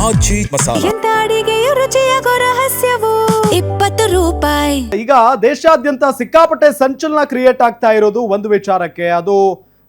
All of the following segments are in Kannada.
ಆಜಿ ಮಸಾಲ. ಎಂತ ಅಡಿಗೆಯ ರುಚಿಯಾಗೋ ರಹಸ್ಯವು 20 ರೂಪಾಯಿ. ಈಗ ದೇಶಾದ್ಯಂತ ಸಿಕ್ಕಾಪಟ್ಟೆ ಸಂಚಲನ ಕ್ರಿಯೇಟ್ ಆಗ್ತಾ ಇರೋದು ಒಂದು ವಿಚಾರಕ್ಕೆ, ಅದು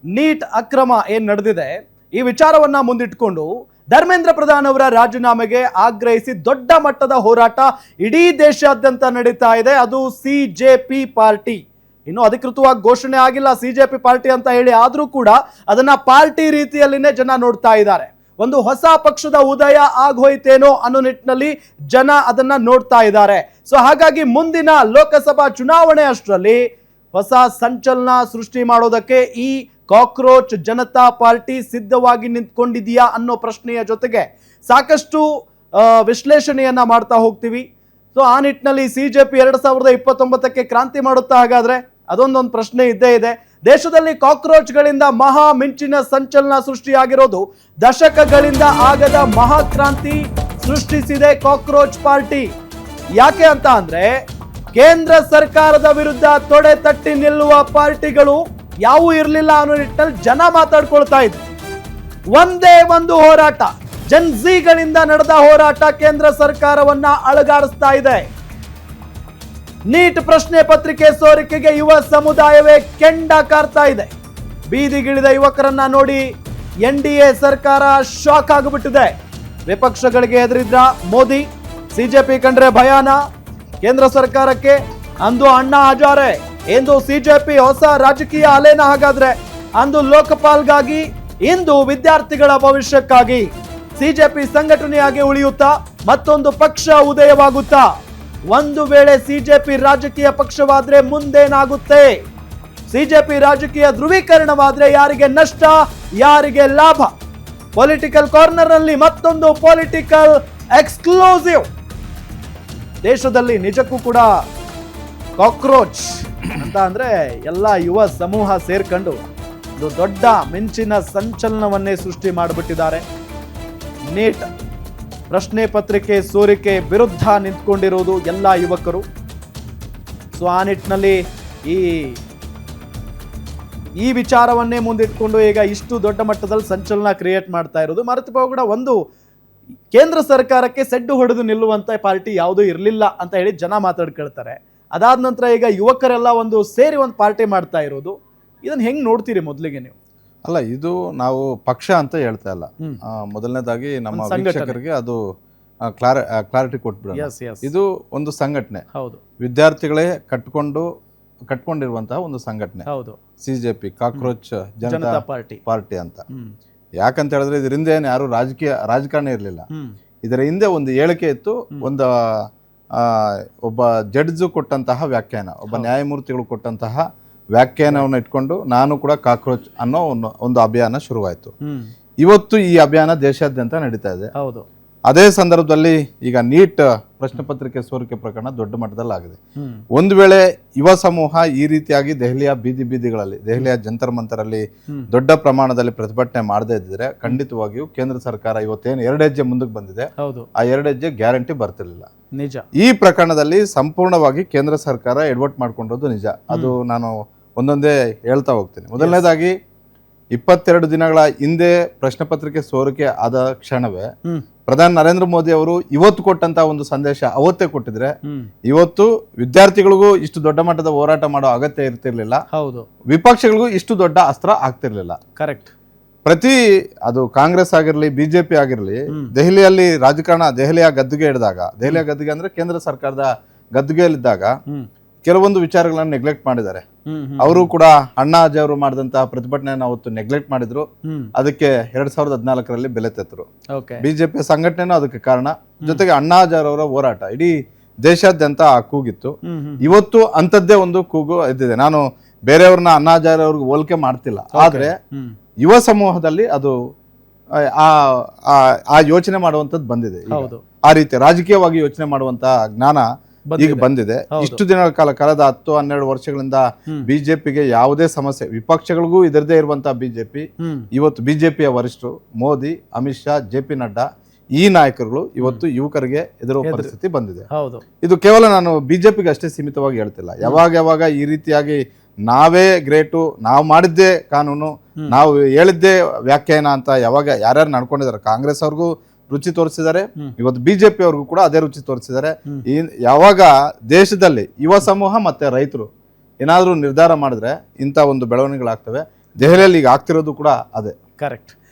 ನೀಟ್ ಅಕ್ರಮ ಏನ್ ನಡೆದಿದೆ ಈ ವಿಚಾರವನ್ನ ಮುಂದಿಟ್ಕೊಂಡು ಧರ್ಮೇಂದ್ರ ಪ್ರಧಾನ್ ಅವರ ರಾಜೀನಾಮೆಗೆ ಆಗ್ರಹಿಸಿ ದೊಡ್ಡ ಮಟ್ಟದ ಹೋರಾಟ ಇಡೀ ದೇಶಾದ್ಯಂತ ನಡೀತಾ ಇದೆ. ಅದು ಸಿಜೆಪಿ ಪಾರ್ಟಿ, ಇನ್ನು ಅಧಿಕೃತವಾಗಿ ಘೋಷಣೆ ಆಗಿಲ್ಲ ಸಿಜೆಪಿ ಪಾರ್ಟಿ ಅಂತ ಹೇಳಿ, ಆದ್ರೂ ಕೂಡ ಅದನ್ನ ಪಾರ್ಟಿ ರೀತಿಯಲ್ಲಿನೇ ಜನ ನೋಡ್ತಾ ಇದ್ದಾರೆ. ಒಂದು ಹೊಸ ಪಕ್ಷದ ಉದಯ ಆಗೋಯ್ತೇನೋ ಅನ್ನೋ ನಿಟ್ಟಿನಲ್ಲಿ ಜನ ಅದನ್ನ ನೋಡ್ತಾ ಇದ್ದಾರೆ. ಸೊ ಹಾಗಾಗಿ ಮುಂದಿನ ಲೋಕಸಭಾ ಚುನಾವಣೆ ಅಷ್ಟರಲ್ಲಿ ಹೊಸ ಸಂಚಲನ ಸೃಷ್ಟಿ ಮಾಡೋದಕ್ಕೆ ಈ ಕಾಕ್ರೋಚ್ ಜನತಾ ಪಾರ್ಟಿ ಸಿದ್ಧವಾಗಿ ನಿಂತ್ಕೊಂಡಿದೆಯಾ ಅನ್ನೋ ಪ್ರಶ್ನೆಯ ಜೊತೆಗೆ ಸಾಕಷ್ಟು ವಿಶ್ಲೇಷಣೆಯನ್ನ ಮಾಡ್ತಾ ಹೋಗ್ತೀವಿ. ಸೊ ಆ ನಿಟ್ಟಿನಲ್ಲಿ ಸಿಜೆಪಿ 2029ಕ್ಕೆ ಕ್ರಾಂತಿ ಮಾಡುತ್ತಾ ಹಾಗಾದ್ರೆ ಅದೊಂದೊಂದು ಪ್ರಶ್ನೆ ಇದ್ದೇ ಇದೆ. ದೇಶದಲ್ಲಿ ಕಾಕ್ರೋಚ್ಗಳಿಂದ ಮಹಾ ಮಿಂಚಿನ ಸಂಚಲನ ಸೃಷ್ಟಿಯಾಗಿರೋದು ದಶಕಗಳಿಂದ ಆಗದ ಮಹಾಕ್ರಾಂತಿ ಸೃಷ್ಟಿಸಿದೆ ಕಾಕ್ರೋಚ್ ಪಾರ್ಟಿ. ಯಾಕೆ ಅಂತ ಅಂದ್ರೆ ಕೇಂದ್ರ ಸರ್ಕಾರದ ವಿರುದ್ಧ ತೊಡೆ ತಟ್ಟಿ ನಿಲ್ಲುವ ಪಾರ್ಟಿಗಳು ಯಾವೂ ಇರಲಿಲ್ಲ ಅನ್ನೋ ನಿಟ್ಟಿನಲ್ಲಿ ಜನ ಮಾತಾಡ್ಕೊಳ್ತಾ ಇದ್ರು. ಒಂದೇ ಒಂದು ಹೋರಾಟ, ಜನ್ಝಿಗಳಿಂದ ನಡೆದ ಹೋರಾಟ ಕೇಂದ್ರ ಸರ್ಕಾರವನ್ನ ಅಳಗಾಡಿಸ್ತಾ ಇದೆ. ನೀಟ್ ಪ್ರಶ್ನೆ ಪತ್ರಿಕೆ ಸೋರಿಕೆಗೆ ಯುವ ಸಮುದಾಯವೇ ಕೆಂಡ ಕಾರ್ತಾ ಇದೆ. ಬೀದಿಗಿಳಿದ ಯುವಕರನ್ನ ನೋಡಿ ಎನ್ಡಿಎ ಸರ್ಕಾರ ಶಾಕ್ ಆಗಿಬಿಟ್ಟಿದೆ. ವಿಪಕ್ಷಗಳಿಗೆ ಎದುರಿದ್ರ ಮೋದಿ, ಸಿಜೆಪಿ ಕಂಡ್ರೆ ಭಯಾನ ಕೇಂದ್ರ ಸರ್ಕಾರಕ್ಕೆ. ಅಂದು ಅಣ್ಣಾ ಹಜಾರೆ, ಇಂದು ಸಿಜೆಪಿ ಹೊಸ ರಾಜಕೀಯ ಅಲೆನ. ಹಾಗಾದ್ರೆ ಅಂದು ಲೋಕಪಾಲ್ಗಾಗಿ, ಇಂದು ವಿದ್ಯಾರ್ಥಿಗಳ ಭವಿಷ್ಯಕ್ಕಾಗಿ ಸಿಜೆಪಿ ಸಂಘಟನೆಯಾಗಿ ಉಳಿಯುತ್ತಾ ಮತ್ತೊಂದು ಪಕ್ಷ ಉದಯವಾಗುತ್ತಾ? ಒಂದು ವೇಳೆ ಸಿಜೆಪಿ ರಾಜಕೀಯ ಪಕ್ಷವಾದ್ರೆ ಮುಂದೇನಾಗುತ್ತೆ? ಸಿಜೆಪಿ ರಾಜಕೀಯ ಧ್ರುವೀಕರಣವಾದ್ರೆ ಯಾರಿಗೆ ನಷ್ಟ, ಯಾರಿಗೆ ಲಾಭ? ಪೊಲಿಟಿಕಲ್ ಕಾರ್ನರ್ ನಲ್ಲಿ ಮತ್ತೊಂದು ಪೊಲಿಟಿಕಲ್ ಎಕ್ಸ್ಕ್ಲೂಸಿವ್. ದೇಶದಲ್ಲಿ ನಿಜಕ್ಕೂ ಕೂಡ ಕಾಕ್ರೋಚ್ ಅಂತ ಅಂದ್ರೆ ಎಲ್ಲ ಯುವ ಸಮೂಹ ಸೇರ್ಕೊಂಡು ಒಂದು ದೊಡ್ಡ ಮಿಂಚಿನ ಸಂಚಲನವನ್ನೇ ಸೃಷ್ಟಿ ಮಾಡಿಬಿಟ್ಟಿದ್ದಾರೆ. ನೀಟ್ ಪ್ರಶ್ನೆ ಪತ್ರಿಕೆ ಸೋರಿಕೆ ವಿರುದ್ಧ ನಿಂತ್ಕೊಂಡಿರೋದು ಎಲ್ಲ ಯುವಕರು. ಸೊ ಆ ನಿಟ್ಟಿನಲ್ಲಿ ಈ ವಿಚಾರವನ್ನೇ ಮುಂದಿಟ್ಕೊಂಡು ಈಗ ಇಷ್ಟು ದೊಡ್ಡ ಮಟ್ಟದಲ್ಲಿ ಸಂಚಲನ ಕ್ರಿಯೇಟ್ ಮಾಡ್ತಾ ಇರೋದು. ಮರೆತು ಕೂಡ ಒಂದು ಕೇಂದ್ರ ಸರ್ಕಾರಕ್ಕೆ ಸೆಡ್ಡು ಹೊಡೆದು ನಿಲ್ಲುವಂತ ಪಾರ್ಟಿ ಯಾವುದೂ ಇರಲಿಲ್ಲ ಅಂತ ಹೇಳಿ ಜನ ಮಾತಾಡ್ಕೊಳ್ತಾರೆ. ಅದಾದ ನಂತರ ಈಗ ಯುವಕರೆಲ್ಲ ಒಂದು ಸೇರಿ ಒಂದು ಪಾರ್ಟಿ ಮಾಡ್ತಾ ಇರೋದು, ಇದನ್ನ ಹೆಂಗ್ ನೋಡ್ತೀರಿ ಮೊದಲಿಗೆ ನೀವು? ಅಲ್ಲ, ಇದು ನಾವು ಪಕ್ಷ ಅಂತ ಹೇಳ್ತಾ ಇಲ್ಲ. ಮೊದಲನೇದಾಗಿ ನಮ್ಮ ವೀಕ್ಷಕರಿಗೆ ಅದು ಕ್ಲಾರಿಟಿ ಕೊಟ್ಬಿಡೋಣ. ಇದು ಒಂದು ಸಂಘಟನೆ. ಹೌದು, ವಿದ್ಯಾರ್ಥಿಗಳೇ ಕಟ್ಕೊಂಡಿರುವಂತಹ ಒಂದು ಸಂಘಟನೆ. ಹೌದು, ಸಿಜೆಪಿ ಕಾಕ್ರೋಚ್ ಜನತಾ ಪಾರ್ಟಿ ಅಂತ. ಯಾಕಂತ ಹೇಳಿದ್ರೆ ಇದ್ರ ಹಿಂದೆ ಏನು ಯಾರು ರಾಜಕಾರಣ ಇರಲಿಲ್ಲ. ಇದರ ಹಿಂದೆ ಒಂದು ಹೇಳಿಕೆ ಇತ್ತು, ಒಂದು ಒಬ್ಬ ಜಡ್ಜ್ ಕೊಟ್ಟಂತಹ ವ್ಯಾಖ್ಯಾನ, ಒಬ್ಬ ನ್ಯಾಯಮೂರ್ತಿಗಳು ಕೊಟ್ಟಂತಹ ವ್ಯಾಖ್ಯಾನವನ್ನು ಇಟ್ಕೊಂಡು ನಾನು ಕೂಡ ಕಾಕ್ರೋಚ್ ಅನ್ನೋ ಒಂದು ಅಭಿಯಾನ ಶುರುವಾಯಿತು. ಇವತ್ತು ಈ ಅಭಿಯಾನ ದೇಶಾದ್ಯಂತ ನಡೀತಾ ಇದೆ. ಹೌದು, ಅದೇ ಸಂದರ್ಭದಲ್ಲಿ ಈಗ ನೀಟ್ ಪ್ರಶ್ನೆ ಪತ್ರಿಕೆ ಸೋರಿಕೆ ಪ್ರಕರಣ ದೊಡ್ಡ ಮಟ್ಟದಲ್ಲಿ ಆಗಿದೆ. ಒಂದು ವೇಳೆ ಯುವ ಸಮೂಹ ಈ ರೀತಿಯಾಗಿ ದೆಹಲಿಯ ಬೀದಿಗಳಲ್ಲಿ, ದೆಹಲಿಯ ಜಂತರ್ ಮಂತರಲ್ಲಿ ದೊಡ್ಡ ಪ್ರಮಾಣದಲ್ಲಿ ಪ್ರತಿಭಟನೆ ಮಾಡದೇ ಇದ್ದಿದ್ರೆ ಖಂಡಿತವಾಗಿಯೂ ಕೇಂದ್ರ ಸರ್ಕಾರ ಇವತ್ತೇನು 2 ಹೆಜ್ಜೆ ಮುಂದಕ್ಕೆ ಬಂದಿದೆ, ಆ 2 ಹೆಜ್ಜೆ ಗ್ಯಾರಂಟಿ ಬರ್ತಿರ್ಲಿಲ್ಲ. ನಿಜ. ಈ ಪ್ರಕರಣದಲ್ಲಿ ಸಂಪೂರ್ಣವಾಗಿ ಕೇಂದ್ರ ಸರ್ಕಾರ ಎಡವಟ್ಟು ಮಾಡ್ಕೊಂಡಿರೋದು ನಿಜ. ಅದು ನಾನು ಒಂದೊಂದೇ ಹೇಳ್ತಾ ಹೋಗ್ತೀನಿ. ಮೊದಲನೇದಾಗಿ 22 ದಿನಗಳ ಹಿಂದೆ ಪ್ರಶ್ನೆ ಪತ್ರಿಕೆ ಸೋರಿಕೆ ಆದ ಕ್ಷಣವೇ ಪ್ರಧಾನಿ ನರೇಂದ್ರ ಮೋದಿ ಅವರು ಇವತ್ತು ಕೊಟ್ಟಂತ ಒಂದು ಸಂದೇಶ ಅವತ್ತೇ ಕೊಟ್ಟಿದ್ರೆ ಇವತ್ತು ವಿದ್ಯಾರ್ಥಿಗಳಿಗೂ ಇಷ್ಟು ದೊಡ್ಡ ಮಟ್ಟದ ಹೋರಾಟ ಮಾಡೋ ಅಗತ್ಯ ಇರ್ತಿರ್ಲಿಲ್ಲ. ಹೌದು, ವಿಪಕ್ಷಗಳಿಗೂ ಇಷ್ಟು ದೊಡ್ಡ ಅಸ್ತ್ರ ಆಗ್ತಿರ್ಲಿಲ್ಲ. ಕರೆಕ್ಟ್. ಅದು ಕಾಂಗ್ರೆಸ್ ಆಗಿರ್ಲಿ, ಬಿಜೆಪಿ ಆಗಿರ್ಲಿ, ದೆಹಲಿಯಲ್ಲಿ ರಾಜಕಾರಣ, ದೆಹಲಿಯ ಗದ್ದುಗೆ ಹಿಡಿದಾಗ, ದೆಹಲಿಯ ಗದ್ದುಗೆ ಅಂದ್ರೆ ಕೇಂದ್ರ ಸರ್ಕಾರದ ಗದ್ದುಗೆಯಲ್ಲಿದ್ದಾಗ ಕೆಲವೊಂದು ವಿಚಾರಗಳನ್ನ ನೆಗ್ಲೆಕ್ಟ್ ಮಾಡಿದ್ದಾರೆ. ಅವರು ಕೂಡ ಅಣ್ಣಾ ಹಜಾರೆ ಅವರು ಮಾಡಿದಂತಹ ಪ್ರತಿಭಟನೆಯನ್ನು ಅವತ್ತು ನೆಗ್ಲೆಕ್ಟ್ ಮಾಡಿದ್ರು. ಅದಕ್ಕೆ 2014ರಲ್ಲಿ ಬೆಲೆ ತೆತ್ತರು. ಬಿಜೆಪಿ ಸಂಘಟನೆನೂ ಅದಕ್ಕೆ ಕಾರಣ. ಜೊತೆಗೆ ಅಣ್ಣಾ ಹಜಾರೆ ಅವರ ಹೋರಾಟ ಇಡೀ ದೇಶಾದ್ಯಂತ ಕೂಗಿತ್ತು. ಇವತ್ತು ಅಂತದ್ದೇ ಒಂದು ಕೂಗು ಎದ್ದಿದೆ. ನಾನು ಬೇರೆಯವ್ರನ್ನ ಅಣ್ಣಾ ಹಜಾರೆ ಅವ್ರಿಗೆ ಹೋಲಿಕೆ ಮಾಡ್ತಿಲ್ಲ, ಆದ್ರೆ ಯುವ ಸಮೂಹದಲ್ಲಿ ಅದು ಆ ಯೋಚನೆ ಮಾಡುವಂತದ್ದು ಬಂದಿದೆ. ಆ ರೀತಿ ರಾಜಕೀಯವಾಗಿ ಯೋಚನೆ ಮಾಡುವಂತ ಜ್ಞಾನ ಈಗ ಬಂದಿದೆ. ಇಷ್ಟು ದಿನಗಳ ಕಾಲ, ಕಳೆದ 10-12 ವರ್ಷಗಳಿಂದ ಬಿಜೆಪಿಗೆ ಯಾವುದೇ ಸಮಸ್ಯೆ, ವಿಪಕ್ಷಗಳಿಗೂ ಇದರದೇ ಇರುವಂತಹ ಬಿಜೆಪಿ, ಇವತ್ತು ಬಿಜೆಪಿಯ ವರಿಷ್ಠರು ಮೋದಿ, ಅಮಿತ್ ಶಾ, ಜೆ.ಪಿ. ನಡ್ಡಾ, ಈ ನಾಯಕರುಗಳು ಇವತ್ತು ಯುವಕರಿಗೆ ಎದುರುವ ಪರಿಸ್ಥಿತಿ ಬಂದಿದೆ. ಇದು ಕೇವಲ ನಾನು ಬಿಜೆಪಿಗೆ ಅಷ್ಟೇ ಸೀಮಿತವಾಗಿ ಹೇಳ್ತಿಲ್ಲ. ಯಾವಾಗ ಈ ರೀತಿಯಾಗಿ ನಾವೇ ಗ್ರೇಟು, ನಾವು ಮಾಡಿದ್ದೇ ಕಾನೂನು, ನಾವು ಹೇಳಿದ್ದೇ ವ್ಯಾಖ್ಯಾನ ಅಂತ ಯಾವಾಗ ಯಾರ್ಯಾರು ನಡ್ಕೊಂಡಿದ್ದಾರೆ, ಕಾಂಗ್ರೆಸ್ ಅವ್ರಿಗೂ ರುಚಿ ತೋರಿಸಿದ್ದಾರೆ. ಇವತ್ತು ಬಿಜೆಪಿ ಅವ್ರಿಗೂ ಕೂಡ ಅದೇ ರುಚಿ ತೋರಿಸಿದ್ದಾರೆ. ಯಾವಾಗ ದೇಶದಲ್ಲಿ ಯುವ ಸಮೂಹ ಮತ್ತೆ ರೈತರು ಏನಾದರೂ ನಿರ್ಧಾರ ಮಾಡಿದ್ರೆ ಇಂಥ ಒಂದು ಬೆಳವಣಿಗೆಗಳಾಗ್ತವೆ. ದೆಹಲಿಯಲ್ಲಿ ಈಗ ಆಗ್ತಿರೋದು ಕೂಡ ಅದೇ. ಕರೆಕ್ಟ್.